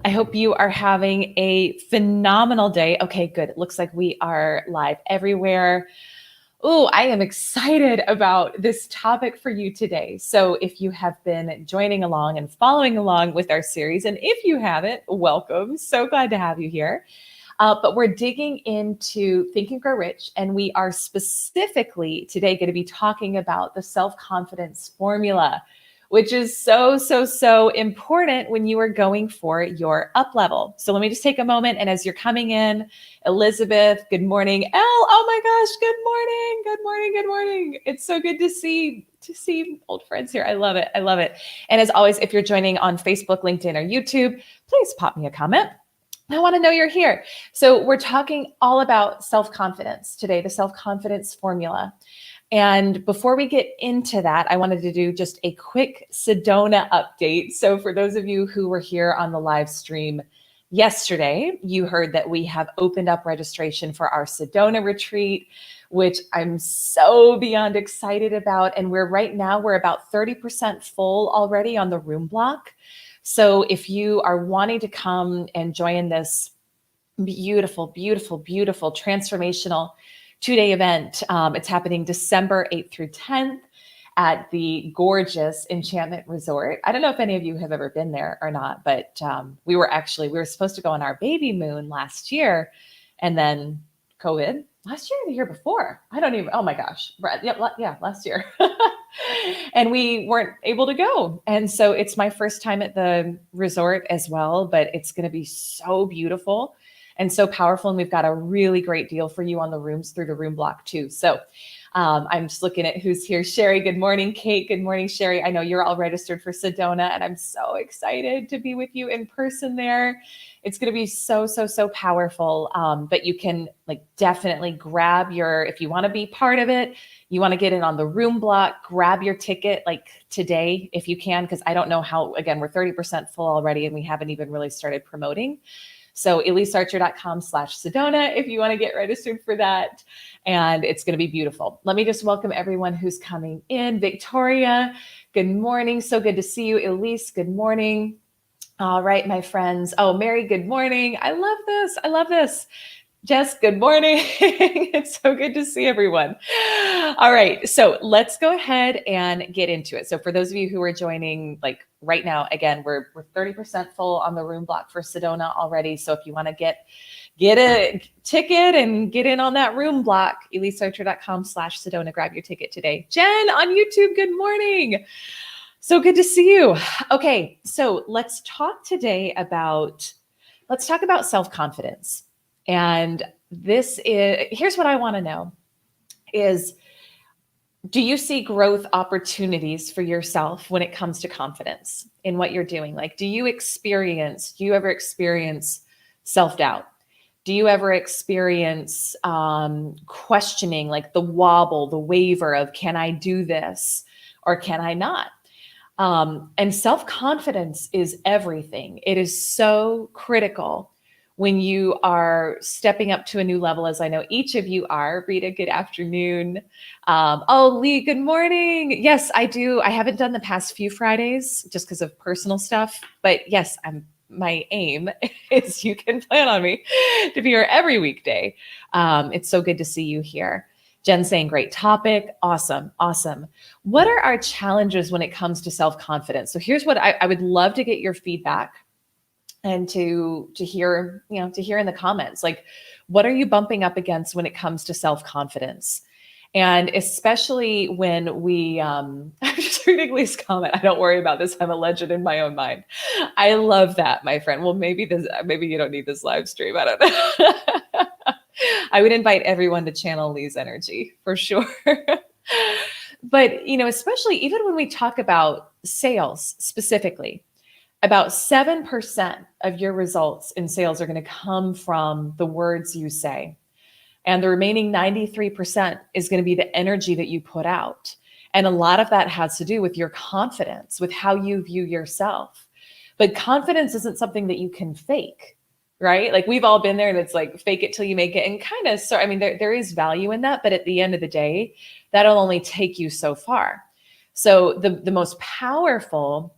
I hope you are having a phenomenal day. Okay, good. It looks like we are live everywhere. Oh, I am excited about this topic for you today. So, if you have been joining along and following along with our series, and if you haven't, welcome. So glad to have you here. But we're digging into Think and Grow Rich, and we are specifically today going to be talking about the self confidence formula, which is so important when you are going for your up level. So let me just take a moment. And as you're coming in, Elizabeth, good morning. Elle, oh my gosh, good morning. It's so good to see old friends here. I love it. And as always, if you're joining on Facebook, LinkedIn, or YouTube, please pop me a comment. I want to know you're here. So we're talking all about self-confidence today, the self-confidence formula. And before we get into that, I wanted to do just a quick Sedona update. So for those of you who were here on the live stream yesterday, you heard that we have opened up registration for our Sedona retreat, which I'm so beyond excited about. And we're about 30% full already on the room block. So if you are wanting to come and join this beautiful transformational 2-day event, it's happening December 8th through 10th at the gorgeous Enchantment Resort. I don't know if any of you have ever been there or not, but we were supposed to go on our baby moon last year, and then COVID. Last year or the year before? Oh my gosh. Yeah, last year. And we weren't able to go. And so it's my first time at the resort as well, but it's going to be so beautiful and so powerful. And we've got a really great deal for you on the rooms through the room block too. So I'm just looking at who's here. Sherry, good morning. Kate, good morning. Sherry, I know you're all registered for Sedona, and I'm so excited to be with you in person there. It's going to be so powerful. But you can definitely grab if you want to be part of it, you want to get in on the room block, grab your ticket today if you can, because I don't know how, again, we're 30% full already and we haven't even really started promoting. So EliseArcher.com/Sedona if you want to get registered for that. And it's going to be beautiful. Let me just welcome everyone who's coming in. Victoria, good morning. So good to see you. Elise, good morning. All right, my friends. Oh, Mary, good morning. I love this. Jess, good morning. It's so good to see everyone. All right, so let's go ahead and get into it. So for those of you who are joining right now, again, we're 30% full on the room block for Sedona already. So if you want to get a ticket and get in on that room block, EliseArcher.com/Sedona, grab your ticket today. Jen on YouTube, good morning. So good to see you. Okay, so let's talk about self-confidence. And here's what I want to know is, do you see growth opportunities for yourself when it comes to confidence in what you're doing? Do you ever experience self-doubt? Do you ever experience questioning, the wobble, the waver of, can I do this or can I not? And self-confidence is everything. It is so critical when you are stepping up to a new level, as I know each of you are. Rita, good afternoon. Lee, good morning. Yes, I do. I haven't done the past few Fridays just because of personal stuff, but yes, my aim is you can plan on me to be here every weekday. It's so good to see you here. Jen saying, great topic. Awesome. What are our challenges when it comes to self-confidence? So here's what I would love to get your feedback and to hear in the comments, what are you bumping up against when it comes to self-confidence? And especially when I'm just reading Lee's comment. I don't worry about this. I'm a legend in my own mind. I love that, my friend. Well, maybe you don't need this live stream. I don't know. I would invite everyone to channel Lee's energy for sure. But, especially even when we talk about sales specifically, about 7% of your results in sales are going to come from the words you say. And the remaining 93% is going to be the energy that you put out. And a lot of that has to do with your confidence, with how you view yourself. But confidence isn't something that you can fake, right? We've all been there, and it's fake it till you make it. And kind of, so, there is value in that, but at the end of the day, that'll only take you so far. So the most powerful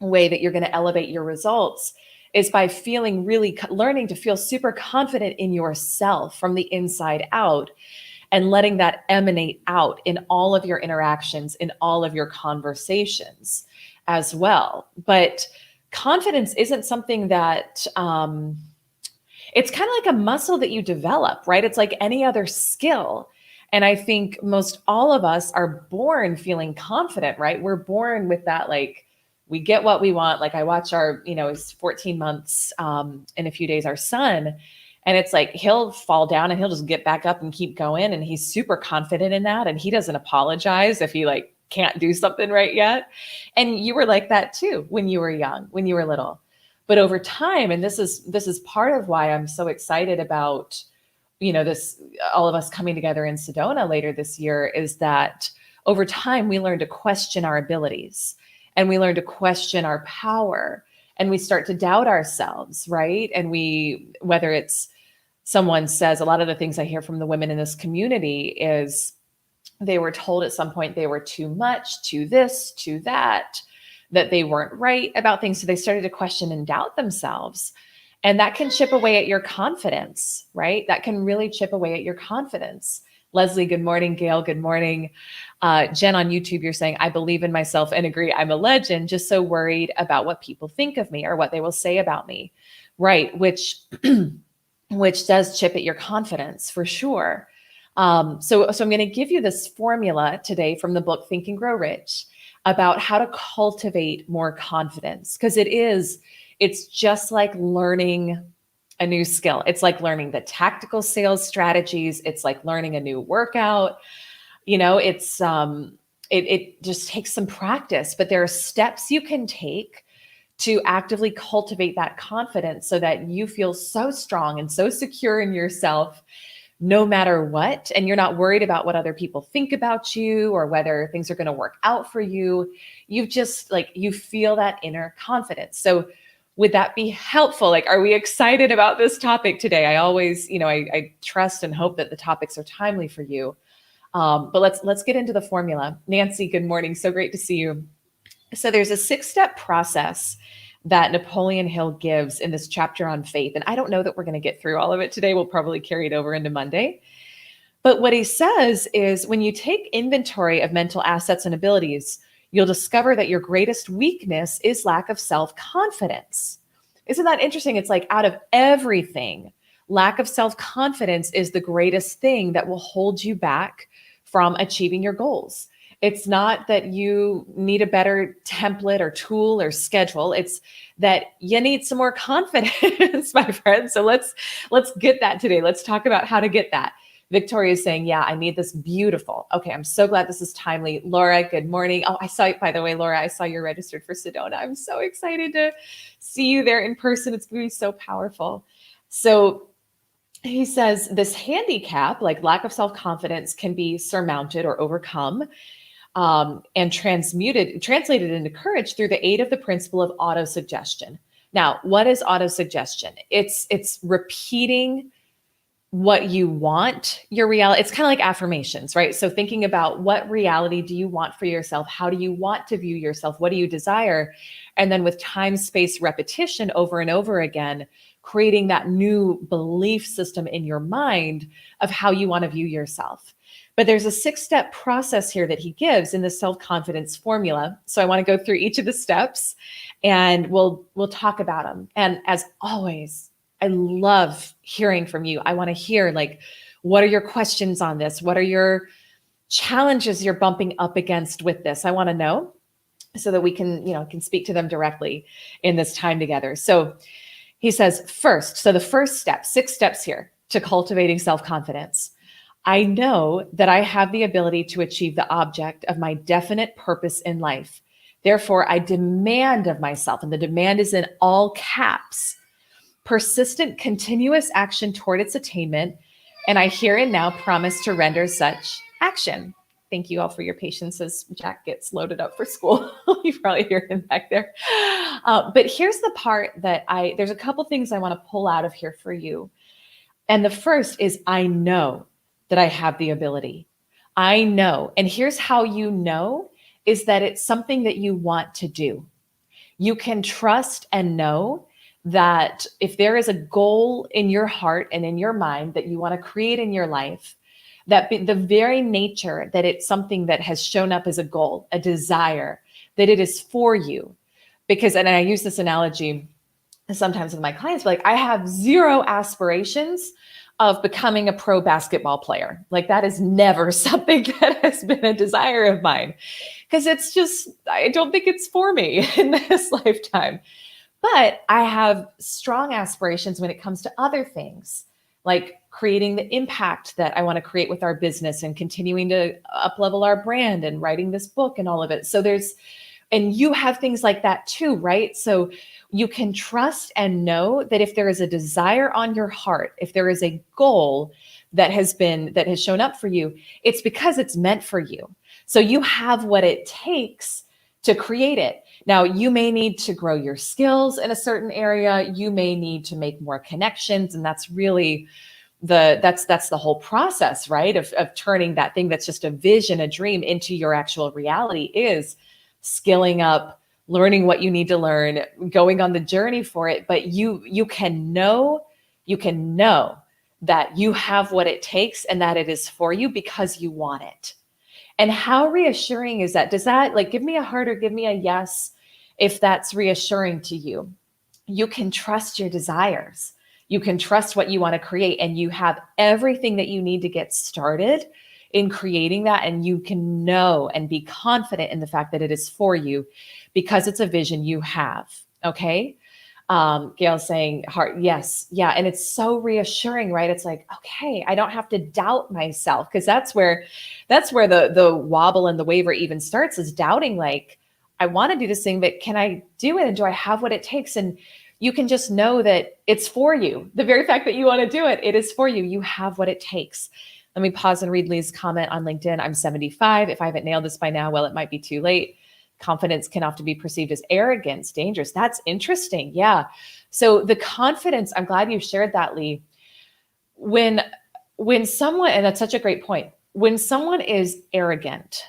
way that you're going to elevate your results is by feeling really, learning to feel super confident in yourself from the inside out and letting that emanate out in all of your interactions, in all of your conversations as well. But confidence isn't something that, it's kind of like a muscle that you develop, right? It's like any other skill. And I think most all of us are born feeling confident, right? We're born with that, like, we get what we want. Like I watch our, he's 14 months in a few days, our son, and it's like he'll fall down and he'll just get back up and keep going. And he's super confident in that. And he doesn't apologize if he like can't do something right yet. And you were like that too when you were young, when you were little. But over time, and this is part of why I'm so excited about, this, all of us coming together in Sedona later this year, is that over time we learn to question our abilities and we learn to question our power and we start to doubt ourselves, right? And whether it's someone says, a lot of the things I hear from the women in this community is they were told at some point they were too much, too this, too that they weren't right about things. So they started to question and doubt themselves. And that can chip away at your confidence, right? That can really chip away at your confidence. Leslie, good morning. Gail, good morning. Jen on YouTube, you're saying, I believe in myself and agree I'm a legend, just so worried about what people think of me or what they will say about me, right? Which does chip at your confidence for sure. So I'm going to give you this formula today from the book Think and Grow Rich about how to cultivate more confidence, because it's just like learning a new skill. It's like learning the tactical sales strategies. It's like learning a new workout. It just takes some practice, but there are steps you can take to actively cultivate that confidence so that you feel so strong and so secure in yourself no matter what. And you're not worried about what other people think about you or whether things are going to work out for you. You feel that inner confidence. So would that be helpful? Like, are we excited about this topic today? I always, I trust and hope that the topics are timely for you. But let's get into the formula. Nancy, good morning. So great to see you. So there's a 6-step process that Napoleon Hill gives in this chapter on faith. And I don't know that we're going to get through all of it today. We'll probably carry it over into Monday. But what he says is when you take inventory of mental assets and abilities, you'll discover that your greatest weakness is lack of self-confidence. Isn't that interesting? It's like out of everything, lack of self-confidence is the greatest thing that will hold you back from achieving your goals. It's not that you need a better template or tool or schedule. It's that you need some more confidence, my friend. So let's get that today. Let's talk about how to get that. Victoria is saying, yeah, I need this. Beautiful. Okay, I'm so glad this is timely. Laura, good morning. Oh, by the way, Laura, I saw you're registered for Sedona. I'm so excited to see you there in person. It's going to be so powerful. So he says this handicap, like lack of self-confidence, can be surmounted or overcome and translated into courage through the aid of the principle of autosuggestion. Now, what is autosuggestion? It's repeating what you want your reality. It's kind of like affirmations, right? So thinking about what reality do you want for yourself? How do you want to view yourself? What do you desire? And then with time, space, repetition over and over again, creating that new belief system in your mind of how you want to view yourself. But there's a 6-step process here that he gives in the self-confidence formula. So I want to go through each of the steps and we'll talk about them. And as always, I love hearing from you. I want to hear, like, what are your questions on this? What are your challenges you're bumping up against with this? I want to know so that we can speak to them directly in this time together. So he says the first step, 6 steps here to cultivating self-confidence. I know that I have the ability to achieve the object of my definite purpose in life. Therefore, I demand of myself, and the demand is in all caps, persistent, continuous action toward its attainment. And I here and now promise to render such action. Thank you all for your patience as Jack gets loaded up for school. You probably hear him back there. But here's the part that there's a couple things I want to pull out of here for you. And the first is, I know that I have the ability. I know. And here's how you know is that it's something that you want to do. You can trust and know that if there is a goal in your heart and in your mind that you want to create in your life, that the very nature that it's something that has shown up as a goal, a desire, that it is for you. Because, and I use this analogy sometimes with my clients, like I have zero aspirations of becoming a pro basketball player. Like that is never something that has been a desire of mine, because it's just, I don't think it's for me in this lifetime. But I have strong aspirations when it comes to other things, like creating the impact that I want to create with our business and continuing to up-level our brand and writing this book and all of it. So and you have things like that too, right? So you can trust and know that if there is a desire on your heart, if there is a goal that has shown up for you, it's because it's meant for you. So you have what it takes to create it. Now, you may need to grow your skills in a certain area. You may need to make more connections. And that's really that's the whole process, right? Of turning that thing that's just a vision, a dream into your actual reality is skilling up, learning what you need to learn, going on the journey for it. But you can know that you have what it takes and that it is for you because you want it. And how reassuring is that? Does that, like, give me a heart or give me a yes if that's reassuring to you? You can trust your desires. You can trust what you want to create, and you have everything that you need to get started in creating that. And you can know and be confident in the fact that it is for you because it's a vision you have. Okay. Gail's saying heart. Yes. Yeah. And it's so reassuring, right? It's like, okay, I don't have to doubt myself, because that's where the wobble and the waver even starts, is doubting, like, I want to do this thing, but can I do it? And do I have what it takes? And you can just know that it's for you. The very fact that you want to do it, it is for you. You have what it takes. Let me pause and read Lee's comment on LinkedIn. I'm 75. If I haven't nailed this by now, well, it might be too late. Confidence can often be perceived as arrogance, dangerous. That's interesting. Yeah. So the confidence, I'm glad you shared that, Lee. When someone, and that's such a great point, when someone is arrogant,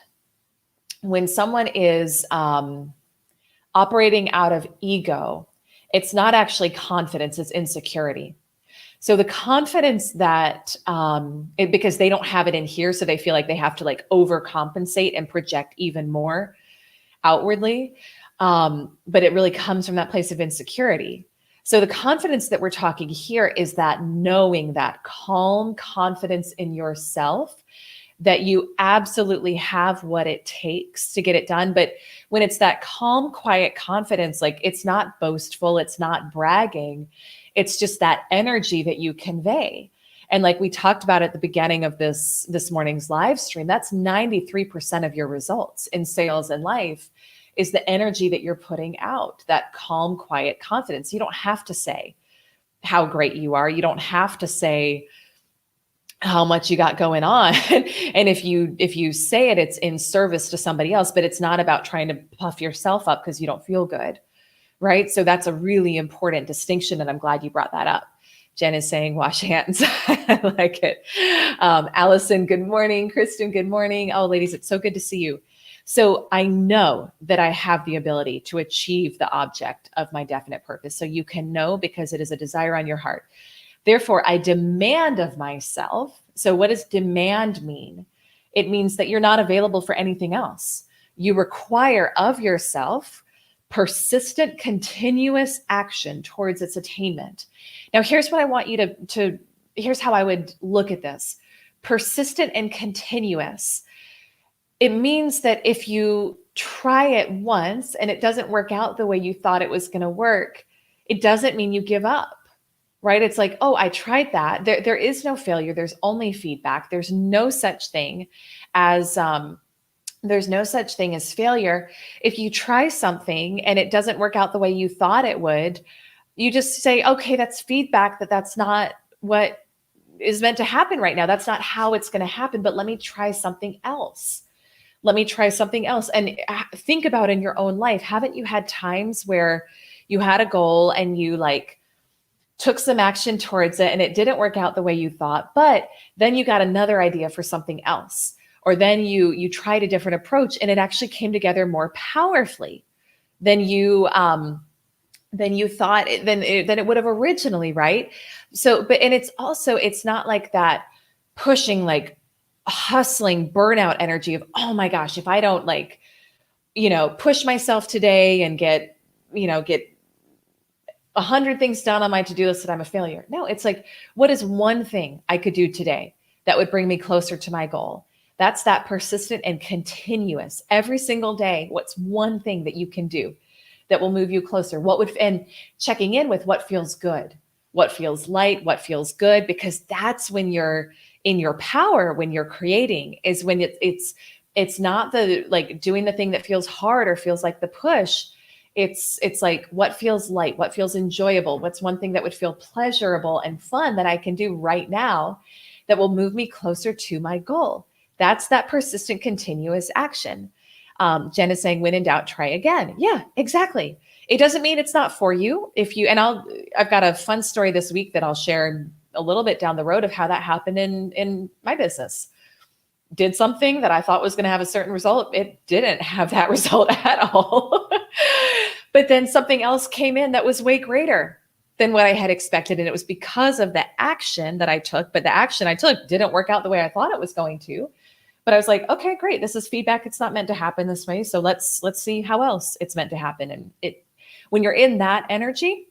when someone is operating out of ego, it's not actually confidence, it's insecurity. So the confidence that, because they don't have it in here, so they feel like they have to like overcompensate and project even more outwardly. But it really comes from that place of insecurity. So the confidence that we're talking here is that knowing, that calm confidence in yourself, that you absolutely have what it takes to get it done. But when it's that calm, quiet confidence, like it's not boastful, it's not bragging, it's just that energy that you convey. And like we talked about at the beginning of this morning's live stream, that's 93% of your results in sales and life is the energy that you're putting out, that calm, quiet confidence. You don't have to say how great you are. You don't have to say how much you got going on. And if you say it, it's in service to somebody else, but it's not about trying to puff yourself up because you don't feel good. Right. So that's a really important distinction. And I'm glad you brought that up. Jen is saying, wash hands. I like it. Allison, good morning. Kristen, good morning. Oh, ladies, it's so good to see you. So I know that I have the ability to achieve the object of my definite purpose. So you can know because it is a desire on your heart. Therefore, I demand of myself. So what does demand mean? It means that you're not available for anything else. You require of yourself persistent, continuous action towards its attainment. Now, here's what I want you to here's how I would look at this. Persistent and continuous. It means that if you try it once and it doesn't work out the way you thought it was going to work, it doesn't mean you give up. Right? It's like, oh, I tried that. There is no failure. There's only feedback. There's no such thing as failure. If you try something and it doesn't work out the way you thought it would, you just say, okay, that's feedback, that's not what is meant to happen right now. That's not how it's going to happen, but let me try something else. And think about in your own life. Haven't you had times where you had a goal and you like took some action towards it and it didn't work out the way you thought, but then you got another idea for something else, or then you tried a different approach and it actually came together more powerfully than you than you thought than it would have originally, right? So, but and it's also, it's not like that pushing, like hustling burnout energy of, oh my gosh, if I don't like, push myself today and get 100 things done on my to-do list, that I'm a failure. No, it's like, what is one thing I could do today that would bring me closer to my goal? That's that persistent and continuous every single day. What's one thing that you can do that will move you closer? And checking in with what feels good, what feels light, what feels good, because that's when you're in your power, when you're creating, is when it's not the like doing the thing that feels hard or feels like the push. It's like, what feels light, what feels enjoyable, what's one thing that would feel pleasurable and fun that I can do right now that will move me closer to my goal. That's that persistent, continuous action. Jen is saying, when in doubt, try again. Yeah, exactly. It doesn't mean it's not for you. I've got a fun story this week that I'll share a little bit down the road of how that happened in my business. Did something that I thought was going to have a certain result. It didn't have that result at all. But then something else came in that was way greater than what I had expected. And it was because of the action that I took, but the action I took didn't work out the way I thought it was going to. But I was like, okay, great. This is feedback. It's not meant to happen this way. So let's see how else it's meant to happen. And when you're in that energy,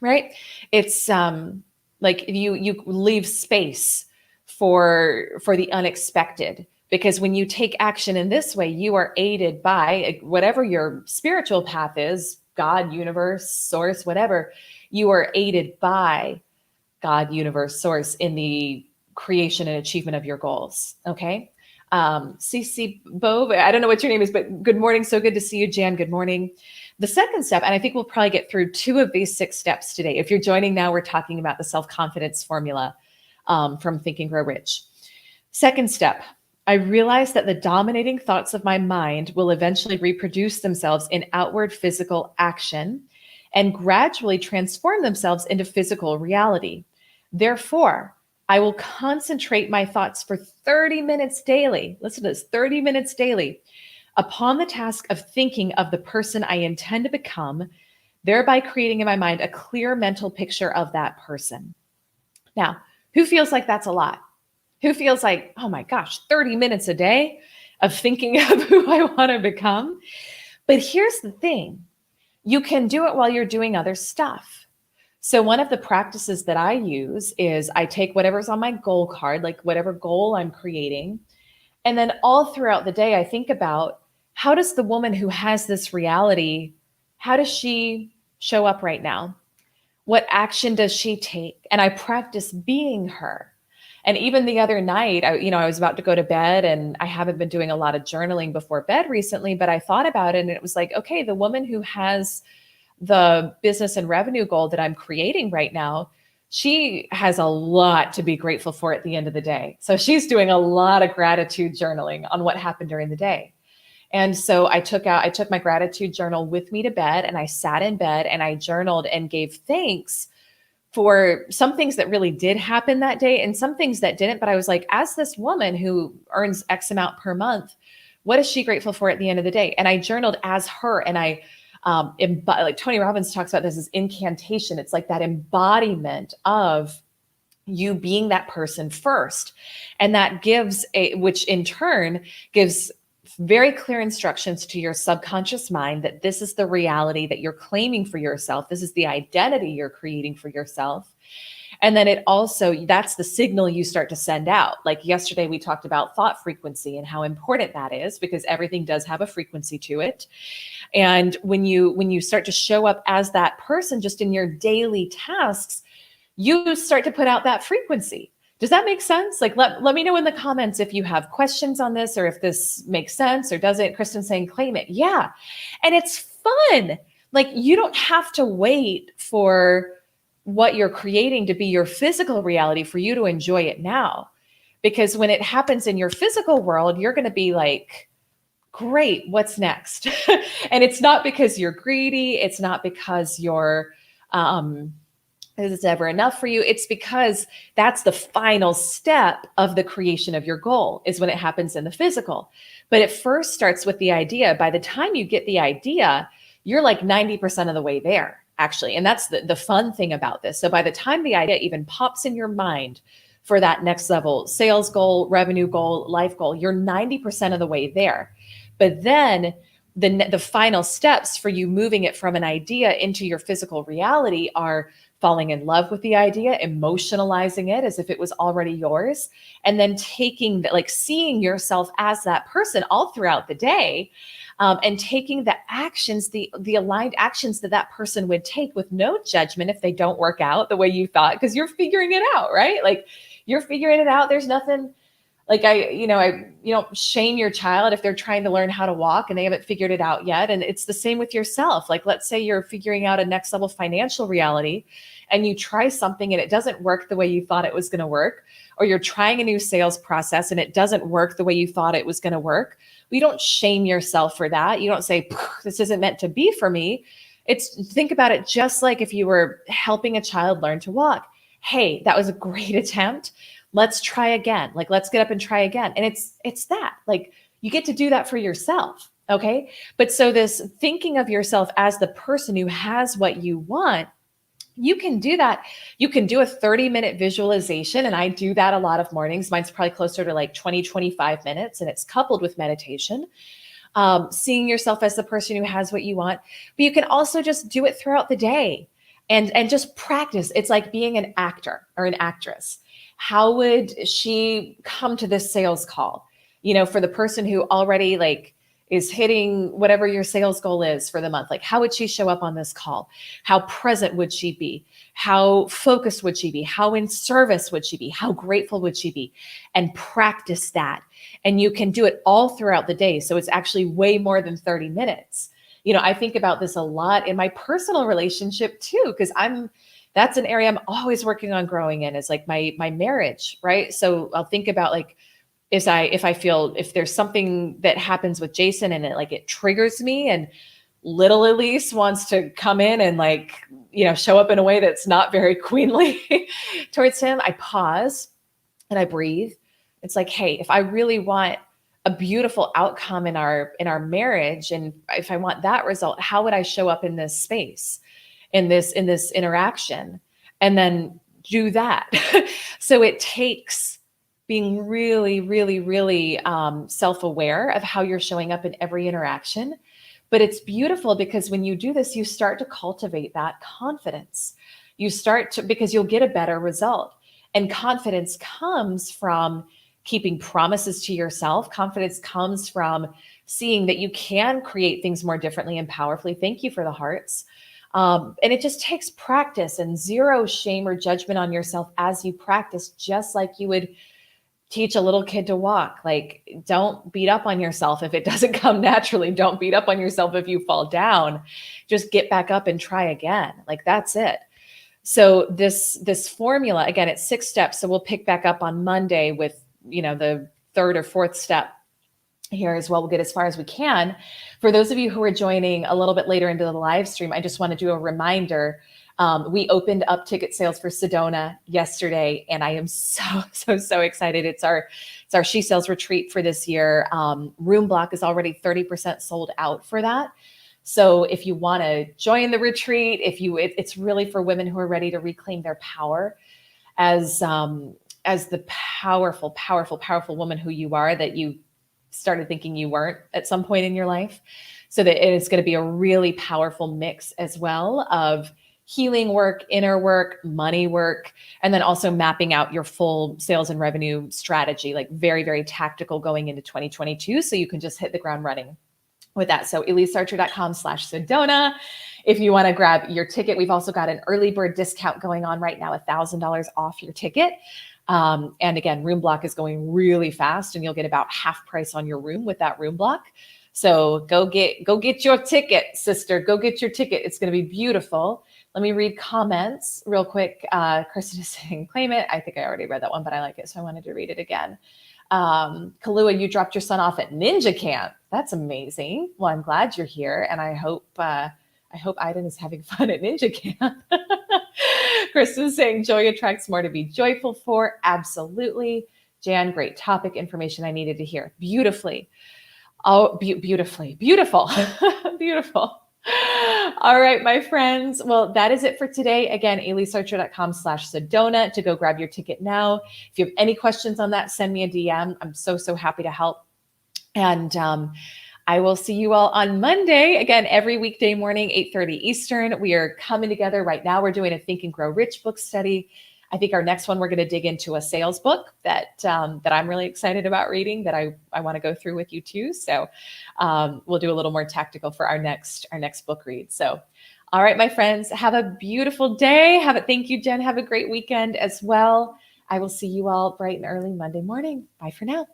right? It's like you leave space for the unexpected, because when you take action in this way, you are aided by whatever your spiritual path is, God, universe, source, whatever. You are aided by God, universe, source in the creation and achievement of your goals. Okay. CC Bove, I don't know what your name is, but good morning. So good to see you, Jan. Good morning. The second step, and I think we'll probably get through 2 of these 6 steps today. If you're joining now, we're talking about the self-confidence formula from Think and Grow Rich. Second step, I realize that the dominating thoughts of my mind will eventually reproduce themselves in outward physical action and gradually transform themselves into physical reality. Therefore, I will concentrate my thoughts for 30 minutes daily. Listen to this, 30 minutes daily upon the task of thinking of the person I intend to become, thereby creating in my mind a clear mental picture of that person. Now, who feels like that's a lot? Who feels like, oh my gosh, 30 minutes a day of thinking of who I want to become? But here's the thing. You can do it while you're doing other stuff. So one of the practices that I use is I take whatever's on my goal card, like whatever goal I'm creating, and then all throughout the day, I think about, how does the woman who has this reality, how does she show up right now? What action does she take? And I practice being her. And even the other night, I was about to go to bed, and I haven't been doing a lot of journaling before bed recently, but I thought about it, and it was like, okay, the woman who has the business and revenue goal that I'm creating right now, she has a lot to be grateful for at the end of the day. So she's doing a lot of gratitude journaling on what happened during the day. And so I took my gratitude journal with me to bed, and I sat in bed and I journaled and gave thanks for some things that really did happen that day and some things that didn't. But I was like, as this woman who earns X amount per month, what is she grateful for at the end of the day? And I journaled as her, and I like Tony Robbins talks about this as incantation. It's like that embodiment of you being that person first. And that which in turn gives very clear instructions to your subconscious mind that this is the reality that you're claiming for yourself. This is the identity you're creating for yourself. And then that's the signal you start to send out. Like yesterday, we talked about thought frequency and how important that is, because everything does have a frequency to it. And when you start to show up as that person just in your daily tasks, you start to put out that frequency. Does that make sense? Like, let me know in the comments if you have questions on this, or if this makes sense or doesn't. Kristen's saying, claim it. Yeah. And it's fun. Like, you don't have to wait for what you're creating to be your physical reality for you to enjoy it now. Because when it happens in your physical world, you're going to be like, great, what's next? And it's not because you're greedy. It's not because you're, is it ever enough for you? It's because that's the final step of the creation of your goal, is when it happens in the physical. But it first starts with the idea. By the time you get the idea, you're like 90% of the way there. actually. And that's the fun thing about this. So by the time the idea even pops in your mind for that next level sales goal, revenue goal, life goal, you're 90% of the way there. But then the final steps for you moving it from an idea into your physical reality are falling in love with the idea, emotionalizing it as if it was already yours, and then taking that, like seeing yourself as that person all throughout the day, and taking the actions, the aligned actions that that person would take with no judgment if they don't work out the way you thought, because you're figuring it out, right? Like you're figuring it out. There's nothing like you don't shame your child if they're trying to learn how to walk and they haven't figured it out yet. And it's the same with yourself. Like, let's say you're figuring out a next level financial reality and you try something and it doesn't work the way you thought it was going to work, or you're trying a new sales process and it doesn't work the way you thought it was going to work. We don't shame yourself for that. You don't say, this isn't meant to be for me. Think about it just like if you were helping a child learn to walk. Hey, that was a great attempt. Let's try again. Like, let's get up and try again. And it's that, like, you get to do that for yourself. Okay. But so this thinking of yourself as the person who has what you want, you can do that. You can do a 30-minute visualization. And I do that a lot of mornings. Mine's probably closer to like 20, 25 minutes. And it's coupled with meditation, seeing yourself as the person who has what you want. But you can also just do it throughout the day and just practice. It's like being an actor or an actress. How would she come to this sales call? For the person who already like is hitting whatever your sales goal is for the month, like how would she show up on this call? How present would she be? How focused would she be? How in service would she be? How grateful would she be? And practice that. And you can do it all throughout the day. So it's actually way more than 30 minutes. I think about this a lot in my personal relationship too, because that's an area I'm always working on growing in, is like my marriage, right? So I'll think about like, if there's something that happens with Jason and it triggers me, and little Elise wants to come in and show up in a way that's not very queenly towards him, I pause and I breathe. It's like, hey, if I really want a beautiful outcome in our marriage, and if I want that result, how would I show up in this space, in this interaction, and then do that. So it takes being really, really, really self-aware of how you're showing up in every interaction. But it's beautiful because when you do this, you start to cultivate that confidence. Because you'll get a better result. And confidence comes from keeping promises to yourself. Confidence comes from seeing that you can create things more differently and powerfully. Thank you for the hearts. And it just takes practice and zero shame or judgment on yourself as you practice, just like you would teach a little kid to walk. Like, don't beat up on yourself if it doesn't come naturally. Don't beat up on yourself if you fall down. Just get back up and try again. Like, that's it. So this formula, again, it's 6 steps. So we'll pick back up on Monday with, the 3rd or 4th step here as well. We'll get as far as we can. For those of you who are joining a little bit later into the live stream, I just want to do a reminder. We opened up ticket sales for Sedona yesterday, and I am so excited. It's our She Sells retreat for this year. Room block is already 30% sold out for that. So if you want to join the retreat, it's really for women who are ready to reclaim their power as the powerful, powerful, powerful woman who you are, that you started thinking you weren't at some point in your life. So that it is going to be a really powerful mix as well of healing work, inner work, money work, and then also mapping out your full sales and revenue strategy, like very, very tactical going into 2022. So you can just hit the ground running with that. So EliseArcher.com/Sedona. If you want to grab your ticket, we've also got an early bird discount going on right now, $1,000 off your ticket. And again, room block is going really fast, and you'll get about half price on your room with that room block. So go get your ticket, sister. Go get your ticket. It's going to be beautiful. Let me read comments real quick. Kristen is saying, claim it. I think I already read that one, but I like it, so I wanted to read it again. Kalua, you dropped your son off at Ninja Camp. That's amazing. Well, I'm glad you're here, and I hope Aiden is having fun at Ninja Camp. Kristen's saying joy attracts more to be joyful for. Absolutely. Jan, great topic, information I needed to hear. Beautifully. Oh, beautifully. Beautiful. Beautiful. All right, my friends. Well, that is it for today. Again, alisearcher.com/Sedona to go grab your ticket now. If you have any questions on that, send me a DM. I'm so happy to help. And I will see you all on Monday. Again, every weekday morning, 8:30 Eastern. We are coming together right now. We're doing a Think and Grow Rich book study. I think our next one, we're going to dig into a sales book that I'm really excited about reading, that I want to go through with you too. So we'll do a little more tactical for our next book read. So, all right, my friends, have a beautiful day. Thank you, Jen. Have a great weekend as well. I will see you all bright and early Monday morning. Bye for now.